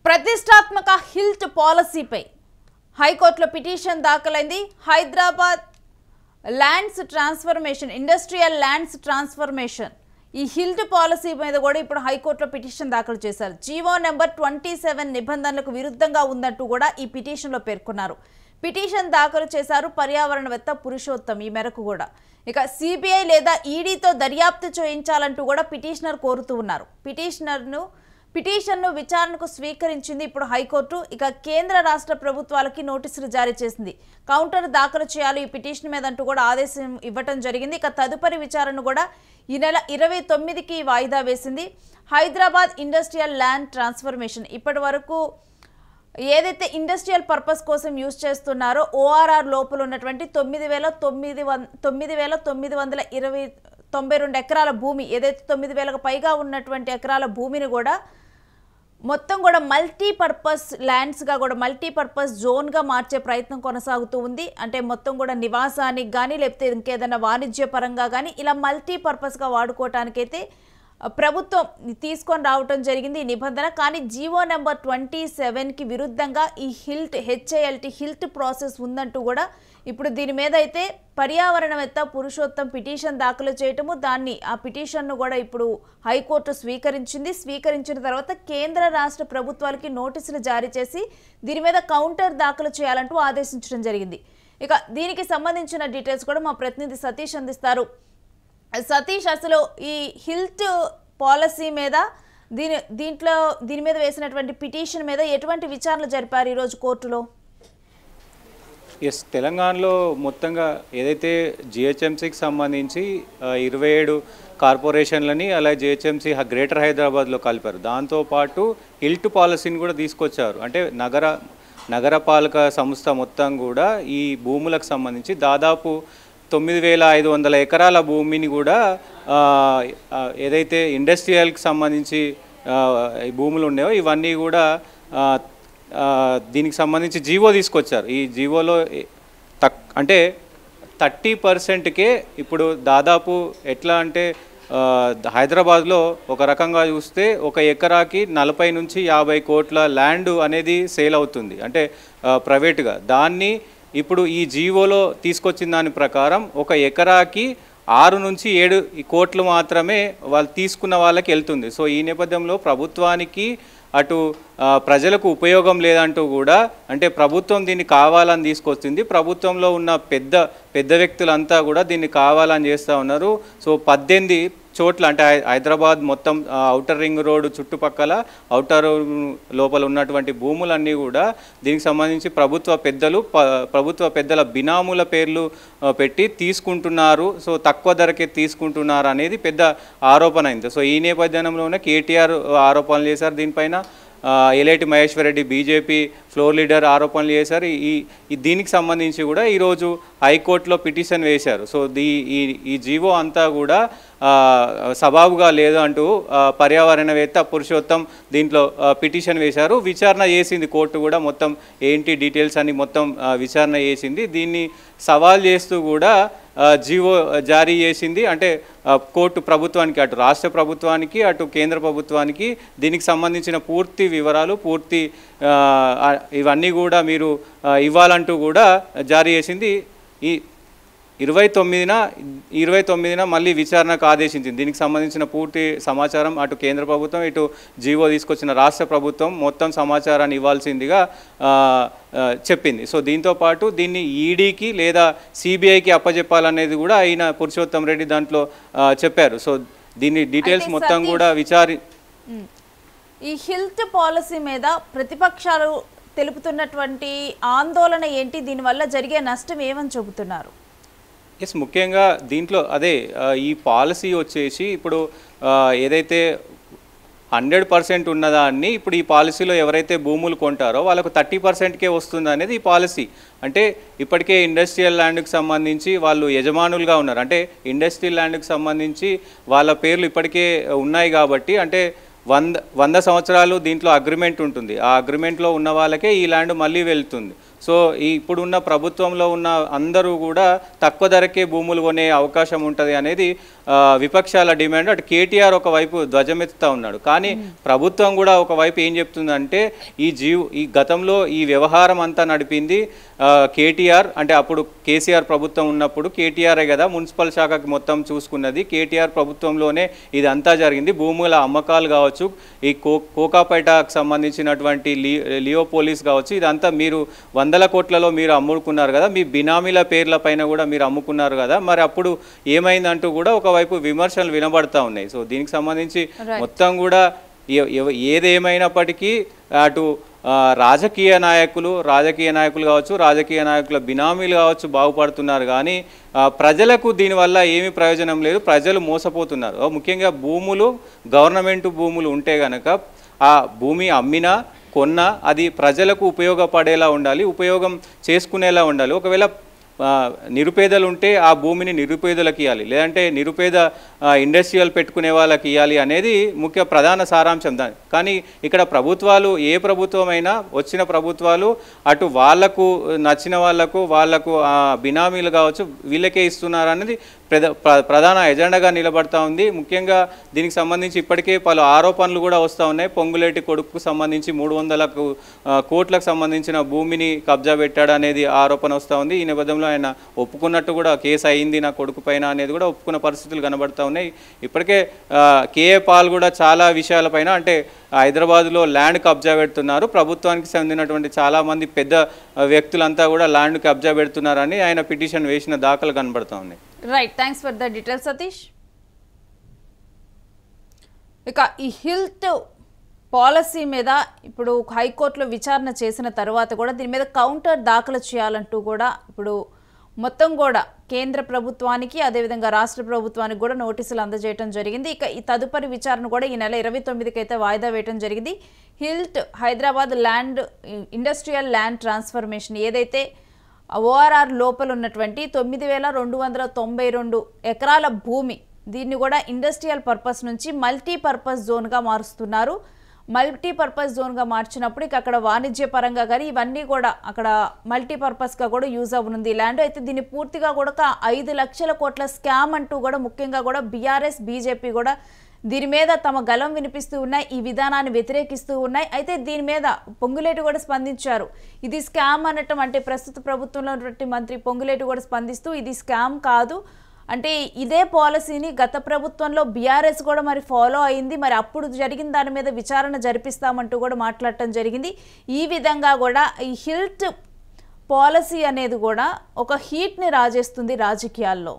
ప్రతిష్టాత్మక హిల్ట్ పాలసీపై హైకోర్టులో పిటిషన్ దాఖలైంది. Hyderabad lands transformation, industrial lands transformation, ఈ హిల్ట్ పాలసీ మీద కూడా ఇప్పుడు హైకోర్టులో పిటిషన్ దాఖలు చేశారు. జీవో నెంబర్ 27 నిబంధనలకు విరుద్ధంగా ఉందంటూ కూడా ఈ పిటిషన్లో పేర్కొన్నారు. పిటిషన్ దాఖలు చేశారు పర్యావరణవేత్త పురుషోత్తం. ఈ మేరకు కూడా ఇక సిబిఐ లేదా ఈడీతో దర్యాప్తు చేయించాలంటూ కూడా పిటిషనర్ కోరుతూ ఉన్నారు. పిటిషన్ను విచారణకు స్వీకరించింది ఇప్పుడు హైకోర్టు. ఇక కేంద్ర రాష్ట్ర ప్రభుత్వాలకి నోటీసులు జారీ చేసింది. కౌంటర్ దాఖలు చేయాలి ఈ పిటిషన్ మీద అంటూ కూడా ఆదేశం ఇవ్వటం జరిగింది. ఇక తదుపరి విచారణ కూడా ఈ నెల 29కి వాయిదా వేసింది. హైదరాబాద్ ఇండస్ట్రియల్ ల్యాండ్ ట్రాన్స్ఫర్మేషన్ ఇప్పటి వరకు ఏదైతే ఇండస్ట్రియల్ పర్పస్ కోసం యూజ్ చేస్తున్నారో ఓఆర్ఆర్ లోపల ఉన్నటువంటి 9,992 ఎకరాల భూమి, ఏదైతే 9,000కు పైగా ఉన్నటువంటి ఎకరాల భూమిని కూడా మొత్తం కూడా మల్టీపర్పస్ ల్యాండ్స్గా కూడా మల్టీపర్పస్ జోన్గా మార్చే ప్రయత్నం కొనసాగుతూ ఉంది. అంటే మొత్తం కూడా నివాసానికి కానీ లేకపోతే ఇంకేదైనా వాణిజ్య పరంగా కానీ ఇలా మల్టీపర్పస్గా వాడుకోవటానికైతే ప్రభుత్వం తీసుకొని రావటం జరిగింది ఈ నిబంధన. కానీ జీవో నెంబర్ 27కి విరుద్ధంగా ఈ హెచ్ఏఎల్టీ ప్రాసెస్ ఉందంటూ కూడా ఇప్పుడు దీని మీద అయితే పర్యావరణవేత్త పురుషోత్తం పిటిషన్ దాఖలు చేయటము, ఆ పిటిషన్ను కూడా ఇప్పుడు హైకోర్టు స్వీకరించిన తర్వాత కేంద్ర రాష్ట్ర ప్రభుత్వాలకి నోటీసులు జారీ చేసి దీని మీద కౌంటర్ దాఖలు చేయాలంటూ ఆదేశించడం జరిగింది. ఇక దీనికి సంబంధించిన డీటెయిల్స్ కూడా మా ప్రతినిధి సతీష్ అందిస్తారు. సతీష్, అసలు ఈ హిల్ట్ పాలసీ మీద దీని మీద వేసినటువంటి పిటిషన్ మీద ఎటువంటి విచారణలు జరిపారు ఈరోజు కోర్టులో? తెలంగాణలో మొత్తంగా ఏదైతే జిహెచ్ఎంసీకి సంబంధించి 27 కార్పొరేషన్లని అలాగే జిహెచ్ఎంసీ గ్రేటర్ హైదరాబాద్లో కలిపారు. దాంతోపాటు హిల్ట్ పాలసీని కూడా తీసుకొచ్చారు. అంటే నగరపాలక సంస్థ మొత్తం కూడా ఈ భూములకు సంబంధించి దాదాపు 9,500 ఎకరాల భూమిని కూడా ఏదైతే ఇండస్ట్రియల్కి సంబంధించి ఈ భూములు ఉన్నాయో ఇవన్నీ కూడా దీనికి సంబంధించి జీవో తీసుకొచ్చారు. ఈ జీవోలో అంటే 30%కే ఇప్పుడు దాదాపు ఎట్లా అంటే హైదరాబాద్లో ఒక రకంగా చూస్తే ఒక ఎకరాకి 40 నుంచి 50 కోట్ల ల్యాండ్ అనేది సేల్ అవుతుంది, అంటే ప్రైవేట్గా. దాన్ని ఇప్పుడు ఈ జీవోలో తీసుకొచ్చిన దాని ప్రకారం ఒక ఎకరాకి 6 నుంచి 7 కోట్లు మాత్రమే వాళ్ళు తీసుకున్న వాళ్ళకి వెళ్తుంది. సో ఈ నేపథ్యంలో ప్రభుత్వానికి అటు ప్రజలకు ఉపయోగం లేదంటూ కూడా, అంటే ప్రభుత్వం దీన్ని కావాలని తీసుకొస్తుంది. ప్రభుత్వంలో ఉన్న పెద్ద వ్యక్తులంతా కూడా దీన్ని కావాలని చేస్తూ ఉన్నారు. సో 18 చోట్ల, అంటే హైదరాబాద్ మొత్తం ఔటర్ రింగ్ రోడ్డు చుట్టుపక్కల ఔటర్ లోపల ఉన్నటువంటి భూములన్నీ కూడా దీనికి సంబంధించి ప్రభుత్వ పెద్దల బినాముల పేర్లు పెట్టి తీసుకుంటున్నారు. సో తక్కువ ధరకే తీసుకుంటున్నారు అనేది పెద్ద ఆరోపణ అయింది. సో ఈ నేపథ్యంలోనే కేటీఆర్ ఆరోపణలు చేశారు. దీనిపైన Yeleti Maheshwar Reddy BJP floor leader ఆరోపణలు చేశారు. దీనికి సంబంధించి కూడా ఈరోజు హైకోర్టులో పిటిషన్ వేశారు. సో ఈ జీవో అంతా కూడా సబాబుగా లేదు అంటూ పర్యావరణవేత్త పురుషోత్తం దీంట్లో పిటిషన్ వేశారు. విచారణ చేసింది కోర్టు కూడా, మొత్తం ఏంటి డీటెయిల్స్ అని మొత్తం విచారణ చేసింది. దీన్ని సవాల్ చేస్తూ కూడా జీవో జారీ చేసింది. అంటే కోర్టు ప్రభుత్వానికి, అటు రాష్ట్ర ప్రభుత్వానికి అటు కేంద్ర ప్రభుత్వానికి దీనికి సంబంధించిన పూర్తి వివరాలు ఇవన్నీ కూడా మీరు ఇవ్వాలంటూ కూడా జారీ చేసింది. ఈ 29న మళ్ళీ విచారణకు ఆదేశించింది. దీనికి సంబంధించిన పూర్తి సమాచారం అటు కేంద్ర ప్రభుత్వం ఇటు జీవో తీసుకొచ్చిన రాష్ట్ర ప్రభుత్వం మొత్తం సమాచారాన్ని ఇవ్వాల్సిందిగా చెప్పింది. సో దీంతోపాటు దీన్ని ఈడీకి లేదా సిబిఐకి అప్పచెప్పాలనేది కూడా ఆయన పురుషోత్తం రెడ్డి దాంట్లో చెప్పారు. సో దీని డీటెయిల్స్ మొత్తం కూడా ఈ హిల్ట్ పాలసీ మీద ప్రతిపక్షాలు తెలుపుతున్నటువంటి ఆందోళన ఏంటి? దీనివల్ల జరిగే నష్టం ఏమని చెబుతున్నారు? ముఖ్యంగా దీంట్లో ఈ పాలసీ వచ్చేసి ఇప్పుడు ఏదైతే 100% ఉన్నదాన్ని ఇప్పుడు ఈ పాలసీలో ఎవరైతే భూములు కొంటారో వాళ్ళకు 30%కే వస్తుంది అనేది ఈ పాలసీ. అంటే ఇప్పటికే ఇండస్ట్రియల్ ల్యాండ్కి సంబంధించి వాళ్ళు యజమానులుగా ఉన్నారు. అంటే ఇండస్ట్రియల్ ల్యాండ్కి సంబంధించి వాళ్ళ పేర్లు ఇప్పటికే ఉన్నాయి కాబట్టి, అంటే 100 సంవత్సరాలు దీంట్లో అగ్రిమెంట్ ఉంటుంది. ఆ అగ్రిమెంట్లో ఉన్న వాళ్ళకే ఈ ల్యాండ్ మళ్ళీ వెళ్తుంది. సో ఇప్పుడున్న ప్రభుత్వంలో ఉన్న అందరూ కూడా తక్కువ ధరకే భూములు కొనే అవకాశం ఉంటుంది అనేది విపక్షాల డిమాండ్, అటు కేటీఆర్ ఒకవైపు ధ్వజమెత్తుతా ఉన్నాడు. కానీ ప్రభుత్వం కూడా ఒకవైపు ఏం చెప్తుందంటే ఈ గతంలో ఈ వ్యవహారం అంతా నడిపింది కేటీఆర్, అంటే అప్పుడు కేసీఆర్ ప్రభుత్వం ఉన్నప్పుడు కేటీఆరే కదా మున్సిపల్ శాఖకి మొత్తం చూసుకున్నది, కేటీఆర్ ప్రభుత్వంలోనే ఇదంతా జరిగింది. భూముల అమ్మకాలు కావచ్చు, ఈ కోకాపేటకు సంబంధించినటువంటి లియోపోలిస్ కావచ్చు, ఇదంతా మీరు 100 కోట్లలో మీరు అమ్ముకున్నారు కదా, మీ బినామీల పేర్ల పైన కూడా మీరు అమ్ముకున్నారు కదా, మరి అప్పుడు ఏమైందంటూ కూడా ఒకవైపు విమర్శలు వినబడతా ఉన్నాయి. సో దీనికి సంబంధించి మొత్తం కూడా ఏదేమైనప్పటికీ అటు రాజకీయ నాయకులు కావచ్చు, రాజకీయ నాయకుల బినామీలు కావచ్చు బాగుపడుతున్నారు, కానీ ప్రజలకు దీనివల్ల ఏమీ ప్రయోజనం లేదు, ప్రజలు మోసపోతున్నారు. ముఖ్యంగా గవర్నమెంట్ భూములు ఉంటే కనుక ఆ భూమి అమ్మినా కొన్నా అది ప్రజలకు ఉపయోగపడేలా ఉండాలి, ఉపయోగం చేసుకునేలా ఉండాలి. ఒకవేళ నిరుపేదలు ఉంటే ఆ భూమిని నిరుపేదలకు ఇవ్వాలి, లేదంటే నిరుపేద ఇండస్ట్రియల్ పెట్టుకునే వాళ్ళకి ఇవ్వాలి అనేది ప్రధాన సారాంశం. కానీ ఇక్కడ ప్రభుత్వాలు, ఏ ప్రభుత్వమైనా వచ్చిన ప్రభుత్వాలు అటు వాళ్లకు నచ్చిన వాళ్లకు బినామీలు కావచ్చు వీళ్ళకే ఇస్తున్నారు అనేది ప్రధాన ఎజెండాగా నిలబడతా ఉంది. ముఖ్యంగా దీనికి సంబంధించి ఇప్పటికే పలు ఆరోపణలు కూడా వస్తూ ఉన్నాయి. పొంగులేటి కొడుకుకు సంబంధించి 300 కోట్లకు సంబంధించిన భూమిని కబ్జా పెట్టాడు అనేది ఆరోపణ వస్తూ ఉంది. ఈ నేపథ్యంలో ఆయన ఒప్పుకున్నట్టు కూడా కేసు అయింది నా కొడుకు పైన అనేది కూడా ఒప్పుకున్న పరిస్థితులు కనబడతా ఉన్నాయి. ఇప్పటికే కేఏ పాల్ కూడా చాలా విషయాలపైన, అంటే హైదరాబాద్లో ల్యాండ్ కబ్జా పెడుతున్నారు, ప్రభుత్వానికి చెందినటువంటి చాలామంది పెద్ద వ్యక్తులంతా కూడా ల్యాండ్ కబ్జా పెడుతున్నారని ఆయన పిటిషన్ వేసిన దాఖలు కనబడతా ఉన్నాయి. Right, thanks for the details Satish. ఇక ఈ హెల్త్ పాలసీ మీద ఇప్పుడు హైకోర్టులో విచారణ చేసిన తర్వాత కూడా దీని మీద కౌంటర్ దాఖలు చేయాలంటూ కూడా ఇప్పుడు మొత్తం కూడా కేంద్ర ప్రభుత్వానికి అదేవిధంగా రాష్ట్ర ప్రభుత్వానికి కూడా నోటీసులు అందజేయడం జరిగింది. ఇక ఈ తదుపరి విచారణ కూడా ఈ నెల 29కి అయితే వాయిదా వేయడం జరిగింది. HILT Hyderabad industrial land transformation ఏదైతే ఓఆర్ఆర్ లోపల ఉన్నటువంటి 9,292 ఎకరాల భూమి, దీన్ని కూడా ఇండస్ట్రియల్ పర్పస్ నుంచి మల్టీపర్పస్ జోన్గా మారుస్తున్నారు. మల్టీపర్పస్ జోన్గా మార్చినప్పుడు ఇక అక్కడ వాణిజ్యపరంగా కానీ ఇవన్నీ కూడా అక్కడ మల్టీపర్పస్గా కూడా యూజ్ అవ్వనుంది ల్యాండ్. అయితే దీన్ని పూర్తిగా కూడా 5 లక్షల కోట్ల స్కామ్ అంటూ కూడా ముఖ్యంగా కూడా బీఆర్ఎస్ బీజేపీ కూడా దీని మీద తమ గలం వినిపిస్తూ ఉన్నాయి, ఈ విధానాన్ని వ్యతిరేకిస్తూ ఉన్నాయి. అయితే దీని మీద పొంగులేటి కూడా స్పందించారు. ఇది స్కామ్ అనటం, అంటే ప్రస్తుత ప్రభుత్వంలో ఉన్నటువంటి మంత్రి పొంగులేటి కూడా స్పందిస్తూ ఇది స్కామ్ కాదు, అంటే ఇదే పాలసీని గత ప్రభుత్వంలో బీఆర్ఎస్ కూడా మరి ఫాలో అయింది, మరి అప్పుడు జరిగిన దాని మీద విచారణ జరిపిస్తామంటూ కూడా మాట్లాడటం జరిగింది. ఈ విధంగా కూడా ఈ హెల్త్ పాలసీ అనేది కూడా ఒక హీట్ని రాజేస్తుంది రాజకీయాల్లో.